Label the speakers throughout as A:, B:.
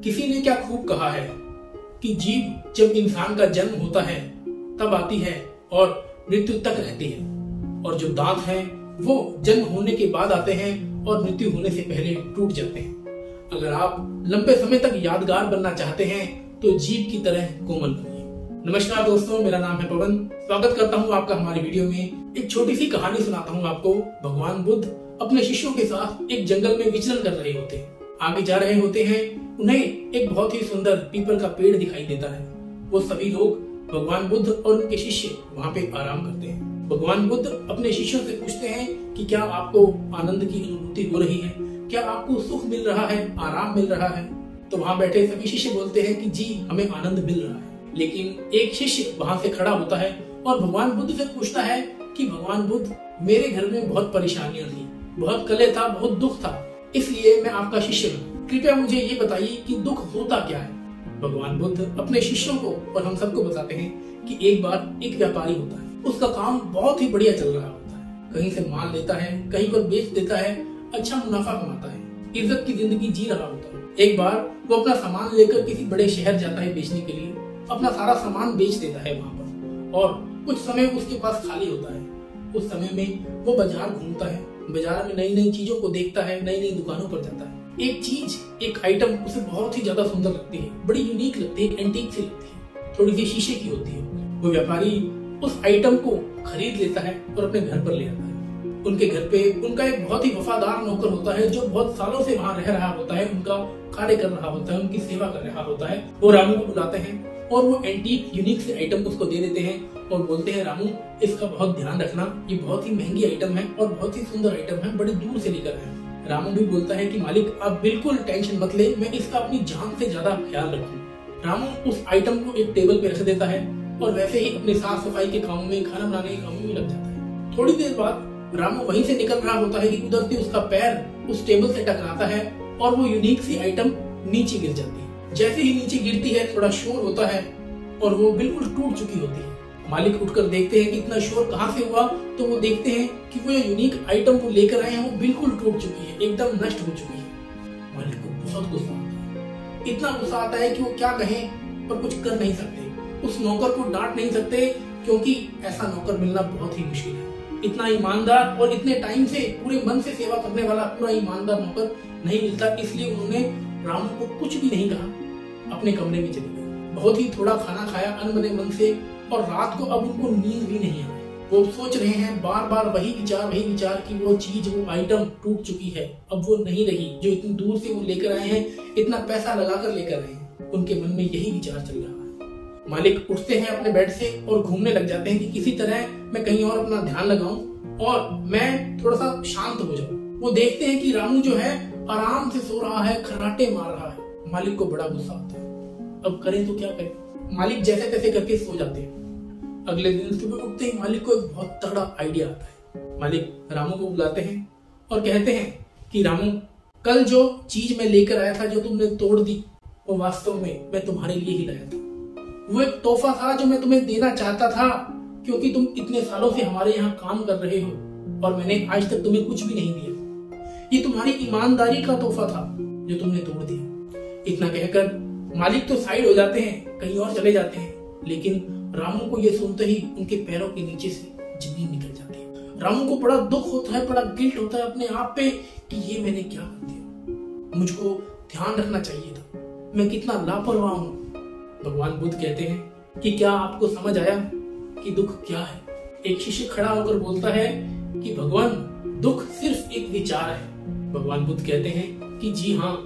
A: किसी ने क्या खूब कहा है कि जीभ जब इंसान का जन्म होता है तब आती है और मृत्यु तक रहती है, और जो दांत हैं वो जन्म होने के बाद आते हैं और मृत्यु होने से पहले टूट जाते हैं। अगर आप लंबे समय तक यादगार बनना चाहते हैं तो जीभ की तरह कोमल बनिए। नमस्कार दोस्तों, मेरा नाम है पवन। स्वागत करता हूँ आपका हमारी वीडियो में। एक छोटी सी कहानी सुनाता हूँ आपको। भगवान बुद्ध अपने शिष्यों के साथ एक जंगल में विचरण कर रहे होते हैं। आगे जा रहे होते हैं, उन्हें एक बहुत ही सुंदर पीपल का पेड़ दिखाई देता है। वो सभी लोग, भगवान बुद्ध और उनके शिष्य वहाँ पे आराम करते हैं। भगवान बुद्ध अपने शिष्यों से पूछते हैं कि क्या आपको आनंद की अनुभूति हो रही है, क्या आपको सुख मिल रहा है, आराम मिल रहा है। तो वहाँ बैठे सभी शिष्य बोलते हैं कि जी हमें आनंद मिल रहा है। लेकिन एक शिष्य वहाँ से खड़ा होता है और भगवान बुद्ध से पूछता है कि भगवान बुद्ध, मेरे घर में बहुत परेशानियां थी, बहुत कलह था, बहुत दुख था, इसलिए मैं आपका शिष्य हूँ। कृपया मुझे ये बताइए कि दुख होता क्या है। भगवान बुद्ध अपने शिष्यों को और हम सबको बताते हैं कि एक बार एक व्यापारी होता है, उसका काम बहुत ही बढ़िया चल रहा होता है। कहीं से माल लेता है, कहीं पर बेच देता है, अच्छा मुनाफा कमाता है, इज्जत की जिंदगी जी रहा होता है। एक बार वो अपना सामान लेकर किसी बड़े शहर जाता है बेचने के लिए, अपना सारा सामान बेच देता है वहाँ पर, और कुछ समय उसके पास खाली होता है। उस समय में वो बाजार घूमता है, बाजार में नई नई चीजों को देखता है, नई नई दुकानों पर जाता है। एक चीज, एक आइटम उसे बहुत ही ज्यादा सुंदर लगती है, बड़ी यूनिक लगती है, एंटीक सी लगती है, थोड़ी सी शीशे की होती है। वो व्यापारी उस आइटम को खरीद लेता है और अपने घर पर ले आता है। उनके घर पे उनका एक बहुत ही वफादार नौकर होता है, जो बहुत सालों से वहाँ रह रहा होता है, उनका कार्य कर रहा होता है, उनकी सेवा कर रहा होता है। वो रामू को बुलाते हैं और वो एंटीक यूनिक से आइटम उसको दे देते हैं और बोलते हैं, रामू इसका बहुत ध्यान रखना, ये बहुत ही महंगी आइटम है और बहुत ही सुंदर आइटम है, बड़े दूर से लेकर आए। रामू भी बोलता है कि मालिक आप बिल्कुल टेंशन मत ले, मैं इसका अपनी जान से ज्यादा ख्याल रखूं। रामू उस आइटम को एक टेबल पे रख देता है और वैसे ही अपने साफ सफाई के काम में, खाना बनाने के काम में लग जाता है। थोड़ी देर बाद रामू वहीं से निकल रहा होता है कि उधर से उसका पैर उस टेबल से टकराता है और वो यूनिक सी आइटम नीचे गिर जाती है। जैसे ही नीचे गिरती है थोड़ा शोर होता है और वो बिल्कुल टूट चुकी होती है। मालिक उठकर देखते हैं कि इतना शोर कहाँ से हुआ, तो वो देखते हैं कि वो जो यूनिक आइटम वो लेकर आए हैं वो बिल्कुल टूट चुकी है, एकदम नष्ट हो चुकी है। मालिक को बहुत गुस्सा आता है, इतना गुस्सा आता है कि वो क्या कहें पर कुछ कर नहीं सकते। उस नौकर को डांट नहीं सकते क्योंकि ऐसा नौकर मिलना बहुत ही मुश्किल है। इतना ईमानदार और इतने टाइम से पूरे मन से सेवा करने वाला पूरा ईमानदार नौकर नहीं मिलता, इसलिए उन्होंने रामू को कुछ भी नहीं कहा, अपने कमरे में चले गए। बहुत ही थोड़ा खाना खाया अनबने मन से, और रात को अब उनको नींद भी नहीं आई। वो सोच रहे हैं बार बार वही विचार कि वो चीज, वो आइटम टूट चुकी है, अब वो नहीं रही जो इतनी दूर से वो लेकर आए हैं, इतना पैसा लगाकर लेकर आए हैं। उनके मन में यही विचार चल रहा है। मालिक उठते हैं अपने बेड से और घूमने लग जाते हैं कि किसी तरह मैं कहीं और अपना ध्यान लगाऊं और मैं थोड़ा सा शांत हो जाऊं। वो देखते हैं कि रामू जो है आराम से सो रहा है, खर्राटे मार रहा है। मालिक को बड़ा गुस्सा आता है, अब करें तो क्या करें। मालिक जैसे तैसे करके सो जाते हैं। अगले दिन सुबह उठते ही मालिक को एक बहुत तगड़ा आइडिया आता है। मालिक रामू को बुलाते हैं और कहते हैं कि रामू, कल जो चीज मैं लेकर आया था, जो तुमने तोड़ दी, वो वास्तव में मैं तुम्हारे लिए ही लाया था। वो एक तोहफा था जो मैं तुम्हें देना चाहता था, क्योंकि तुम इतने सालों से हमारे यहाँ काम कर रहे हो और मैंने आज तक तुम्हें कुछ भी नहीं दिया। ये तुम्हारी ईमानदारी का तोहफा था जो तुमने तोड़ दिया। इतना कहकर मालिक तो साइड हो जाते हैं, कहीं और चले जाते हैं। लेकिन रामू को ये सुनते ही उनके पैरों के नीचे से जमीन निकल जाती है। रामू को बड़ा दुख होता है, बड़ा गिल्ट होता है अपने आप पे कि ये मैंने क्या कर दिया, मुझको ध्यान रखना चाहिए था, मैं कितना लापरवाह हूँ। भगवान बुद्ध कहते हैं कि क्या आपको समझ आया कि दुख क्या है। एक शिष्य खड़ा होकर बोलता है कि भगवान, दुख सिर्फ एक विचार है। भगवान बुद्ध कहते हैं कि जी हाँ,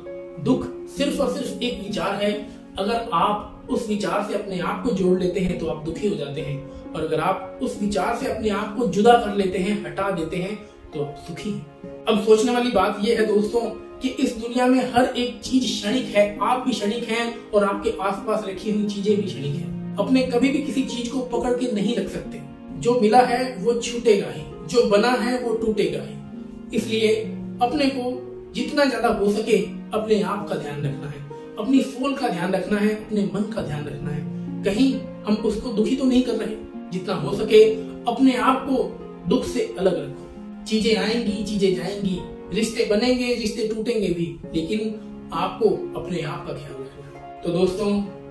A: दुख सिर्फ और सिर्फ एक विचार है। अगर आप उस विचार से अपने आप को जोड़ लेते हैं तो आप दुखी हो जाते हैं, और अगर आप उस विचार से अपने आप को जुदा कर लेते हैं, हटा देते हैं, तो आप सुखी हैं। अब सोचने वाली बात यह है दोस्तों कि इस दुनिया में हर एक चीज क्षणिक है। आप भी क्षणिक हैं और आपके आसपास रखी हुई चीजें भी क्षणिक हैं। अपने कभी भी किसी चीज को पकड़ के नहीं रख सकते। जो मिला है वो छूटेगा ही, जो बना है वो टूटेगा ही। इसलिए अपने को जितना ज्यादा हो सके अपने आप का ध्यान रखना है, अपनी सोल का ध्यान रखना है, अपने मन का ध्यान रखना है। कहीं हम उसको दुखी तो नहीं कर रहे। जितना हो सके अपने आप को दुख से अलग रखो। चीजें आएंगी, चीजें जाएंगी, रिश्ते बनेंगे, रिश्ते टूटेंगे भी, लेकिन आपको अपने आप का ख्याल रखना। तो दोस्तों,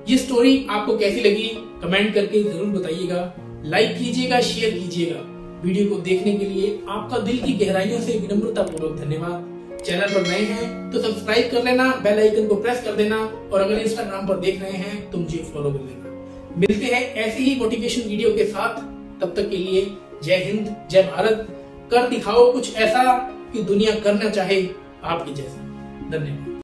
A: ये स्टोरी आपको कैसी लगी कमेंट करके जरूर बताइएगा। लाइक कीजिएगा, शेयर कीजिएगा। वीडियो को देखने के लिए आपका दिल की गहराइयों से विनम्रता पूर्वक धन्यवाद। चैनल पर नए हैं तो सब्सक्राइब कर लेना, बेल आइकन को प्रेस कर देना, और अगर इंस्टाग्राम पर देख रहे हैं तो मुझे फॉलो कर लेना। मिलते हैं ऐसी ही मोटिवेशन वीडियो के साथ। तब तक के लिए जय हिंद, जय भारत। कर दिखाओ कुछ ऐसा कि दुनिया करना चाहे आपके जैसा। धन्यवाद।